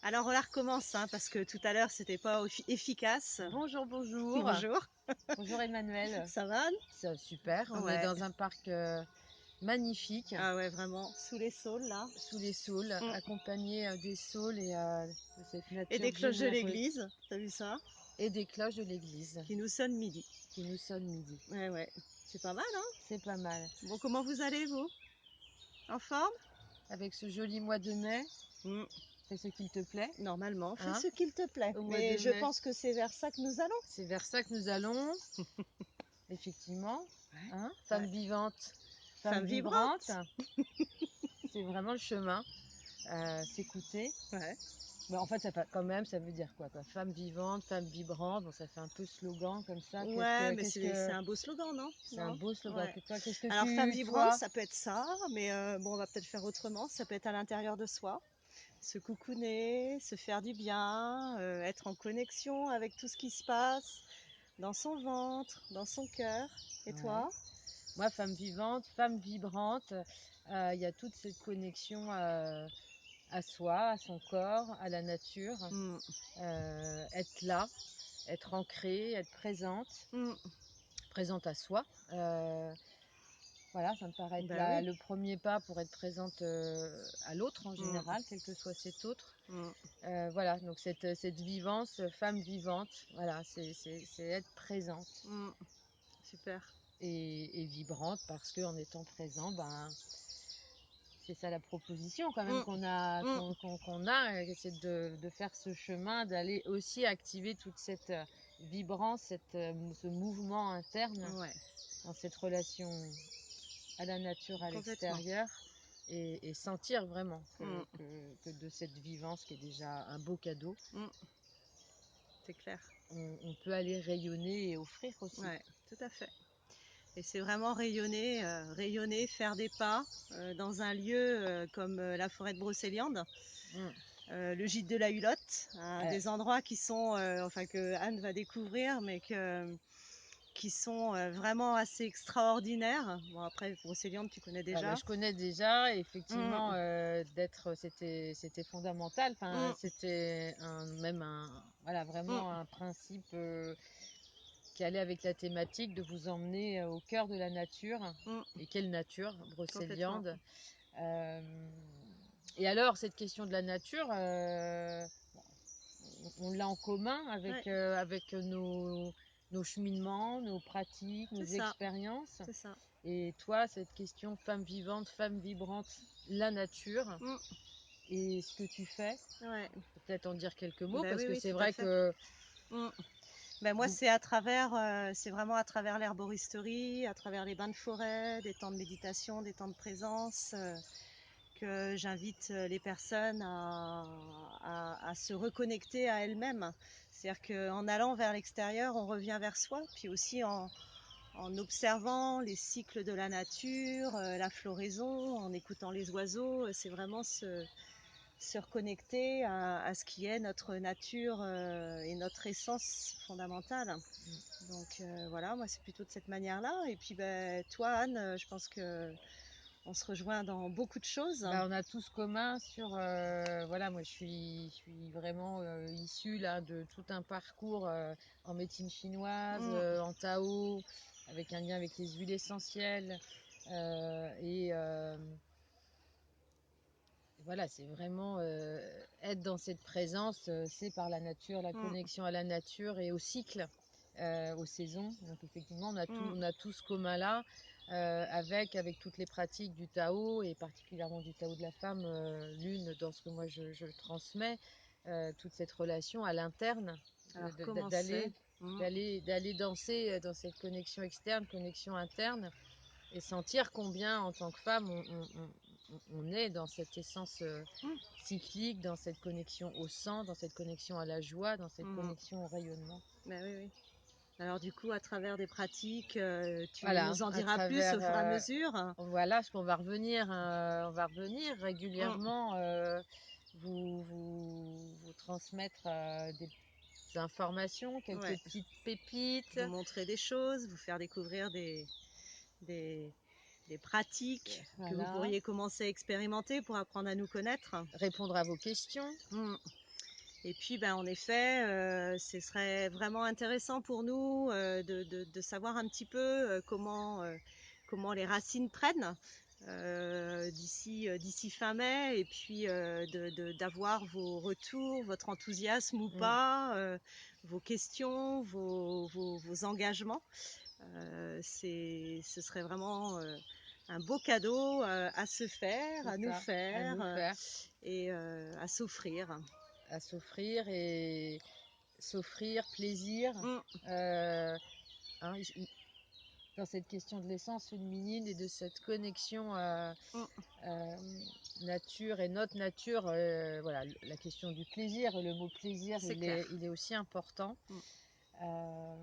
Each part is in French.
Alors on la recommence, hein, parce que tout à l'heure c'était pas efficace. Bonjour, bonjour. Bonjour, Bonjour Emmanuel. ça va Anne? C'est super, on est Ouais. dans un parc magnifique, Ah ouais, vraiment, sous les saules là. sous les saules, Mm. accompagné des saules et de cette Et nature des cloches de généreuse. l'église, t'as vu ça? Et des cloches de l'église Qui nous sonnent midi. qui nous sonnent midi. Ouais, ouais, c'est pas mal, hein? C'est pas mal. Bon, comment vous allez, vous? En forme? Avec ce joli mois de mai, Mm. fais ce qu'il te plaît, Normalement, fais hein, ce qu'il te plaît. au mois de Mais je mai. pense que c'est vers ça que nous allons. C'est vers ça que nous allons, effectivement. Ouais. Hein, Ouais. femme vivante, femme Femme vibrante, vibrante. c'est vraiment le chemin. S'écouter. Ouais. Mais en fait, quand même, ça veut dire quoi? Femme vivante, femme vibrante. Bon, ça fait un peu slogan comme ça. Ouais, mais Qu'est-ce c'est que un beau slogan, non? c'est un Non? beau slogan. Ouais. Qu'est-ce que Alors, femme vibrante, toi, ça peut être ça, mais bon, on va peut-être faire autrement. Ça peut être à l'intérieur de soi. Se coucouner, se faire du bien, être en connexion avec tout ce qui se passe dans son ventre, dans son cœur. Et ouais. toi? Moi, femme vivante, femme vibrante, il y a toute cette connexion à soi, à son corps, à la nature, Mm, être là, être ancrée, être présente, mm. présente à soi. Voilà, ça me paraît être Ben oui. le premier pas pour être présente à l'autre en Mm, général, quel que soit cet autre. mm, Voilà, donc cette vivance, femme vivante, voilà, c'est être présente mm. Super. et vibrante parce qu'en étant présent, ben, c'est ça la proposition quand même Mm, mm. qu'on a, c'est de faire ce chemin, d'aller aussi activer toute cette vibrance, ce mouvement interne Ouais, dans cette relation à la nature, à complètement. l'extérieur, et sentir vraiment Mm, que de cette vivance qui est déjà un beau cadeau, mm. C'est clair. on peut aller rayonner et offrir aussi. Ouais, tout à fait. Et c'est vraiment rayonner, rayonner, faire des pas dans un lieu comme la forêt de Brocéliande. Mm. Le gîte de la Hulotte, hein, Euh, des endroits qui sont, enfin que Anne va découvrir, mais qui sont vraiment assez extraordinaires. Bon après, Brocéliande, tu connais bah, déjà. je connais déjà, effectivement, Mm, c'était fondamental. Enfin, mm, c'était voilà, mm, vraiment un principe qui allait avec la thématique de vous emmener au cœur de la nature. mm, Et quelle nature, complètement. Brocéliande. Euh, et alors, cette question de la nature, on l'a en commun Ouais, avec nos cheminements, nos pratiques, nos c'est ça, expériences. c'est ça. Et toi, cette question femme vivante, femme vibrante, la nature Mm, et ce que tu fais, ouais. peut-être en dire quelques mots Ben parce oui, que oui, c'est tout à vrai fait. que Mm. Ben moi, vous, c'est à travers, c'est vraiment à travers l'herboristerie, à travers les bains de forêt, des temps de méditation, des temps de présence, que j'invite les personnes à se reconnecter à elles-mêmes. C'est-à-dire qu'en allant vers l'extérieur, on revient vers soi, puis aussi en observant les cycles de la nature, la floraison, en écoutant les oiseaux, c'est vraiment se reconnecter à ce qui est notre nature et notre essence fondamentale. Donc voilà, moi c'est plutôt de cette manière-là. Et puis ben, toi Anne, je pense que on se rejoint dans beaucoup de choses. bah, on a tous commun sur voilà, moi je suis vraiment issue là de tout un parcours en médecine chinoise, Mm, en Tao, avec un lien avec les huiles essentielles et voilà, c'est vraiment être dans cette présence, c'est par la nature, la mm, connexion à la nature et au cycle, aux saisons. Donc effectivement, mm. on a tout ce commun-là, avec toutes les pratiques du Tao et particulièrement du Tao de la femme, l'une dans ce que moi je transmets, toute cette relation à l'interne, Alors comment c'est? Mm, d'aller danser dans cette connexion externe, connexion interne et sentir combien en tant que femme on est dans cette essence mm, cyclique, dans cette connexion au sang, dans cette connexion à la joie, dans cette mm. connexion au rayonnement. Ben oui, oui. Alors du coup, à travers des pratiques, tu Voilà, nous en à diras plus travers au fur et à mesure. voilà ce qu'on on va revenir Mm. régulièrement vous transmettre des informations, quelques Ouais. petites pépites, Vous montrer des choses, vous faire découvrir des, des pratiques que vous voilà, pourriez commencer à expérimenter pour apprendre à nous connaître. répondre à vos questions. Mm. Et puis, ben, en effet, ce serait vraiment intéressant pour nous de savoir un petit peu comment les racines prennent d'ici fin mai, et puis d'avoir vos retours, votre enthousiasme ou Mm. pas, vos questions, vos engagements. Ce serait vraiment un beau cadeau à se faire, C'est à nous ça, à faire nous faire, et à s'offrir. à s'offrir et s'offrir plaisir. Mm, euh, hein, dans cette question de l'essence féminine et de cette connexion mm, euh, nature et notre nature, voilà, la question du plaisir, le mot plaisir, c'est clair. il est aussi important. Mm. Euh,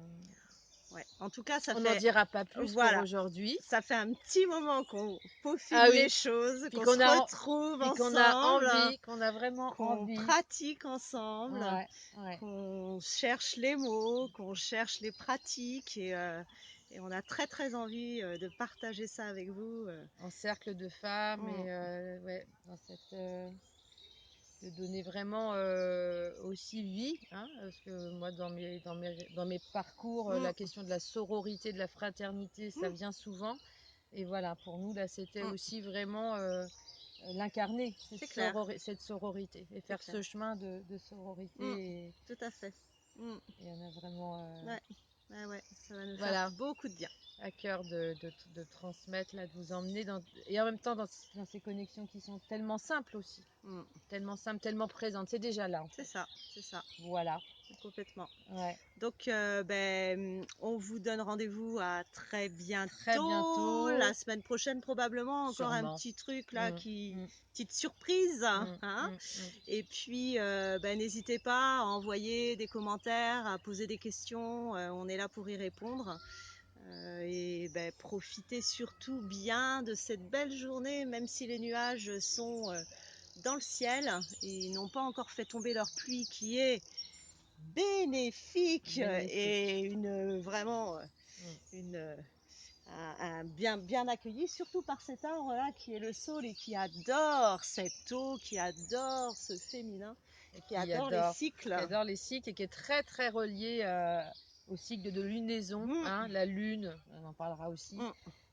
Ouais. En tout cas, on n'en dira pas plus pour voilà, aujourd'hui. ça fait un petit moment qu'on peaufine Ah les oui, choses, puis qu'on se retrouve qu'on a ensemble, envie, qu'on a vraiment qu'on envie. pratique ensemble, Ouais, ouais. qu'on cherche les mots, qu'on cherche les pratiques, et on a très très envie de partager ça avec vous. En cercle de femmes Mm, et ouais, dans cette de donner vraiment aussi vie, hein, parce que moi dans mes parcours, mm, la question de la sororité, de la fraternité, ça mm, vient souvent. Et voilà, pour nous là, c'était mm. aussi vraiment l'incarner C'est clair, cette sororité et c'est faire clair. ce chemin de sororité Mm, tout à fait. Mm, et on a vraiment ouais, ouais, ouais, ça va nous faire voilà beaucoup de bien. à cœur de transmettre, là, de vous emmener et en même temps dans ces connexions qui sont tellement simples aussi, Mm. tellement simples, tellement présentes. C'est déjà là en C'est fait. ça, c'est ça, Voilà. complètement. Ouais. Donc, on vous donne rendez-vous à très Très bientôt. La bientôt, semaine prochaine, probablement. Encore un sûrement. petit truc là Mm, mm, petite surprise, mm, hein. mm, mm. Et puis, n'hésitez pas à envoyer des commentaires, à poser des questions. On est là pour y répondre. Et profitez surtout bien de cette belle journée, même si les nuages sont dans le ciel et n'ont pas encore fait tomber leur pluie, qui est bénéfique Bénéfique. et vraiment Mm. une bien accueilli, surtout par cet arbre là qui est le saule et qui adore cette eau, qui adore ce féminin, Et qui adore les qui cycles. adore les cycles et qui est très très relié au cycle de lunaison, Mm, hein, la lune, on en parlera aussi. mm,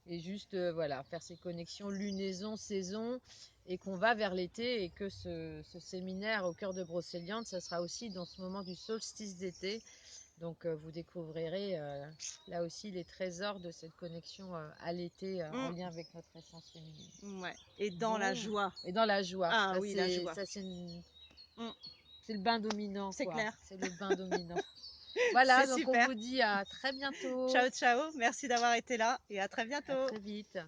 Et juste voilà, faire ces connexions lunaison, saison, et qu'on va vers l'été et que ce séminaire au cœur de Brocéliande, ça sera aussi dans ce moment du solstice d'été. Donc vous découvrirez là aussi les trésors de cette connexion à l'été en mm, lien avec notre essence féminine. ouais. Et dans la Bon, joie. et dans la joie, Ah oui, la joie. Mm, c'est le bain dominant, c'est quoi. clair. C'est le bain dominant. Voilà, C'est donc on super. vous dit à très bientôt. Ciao, ciao. Merci d'avoir été là et à très À bientôt. très vite.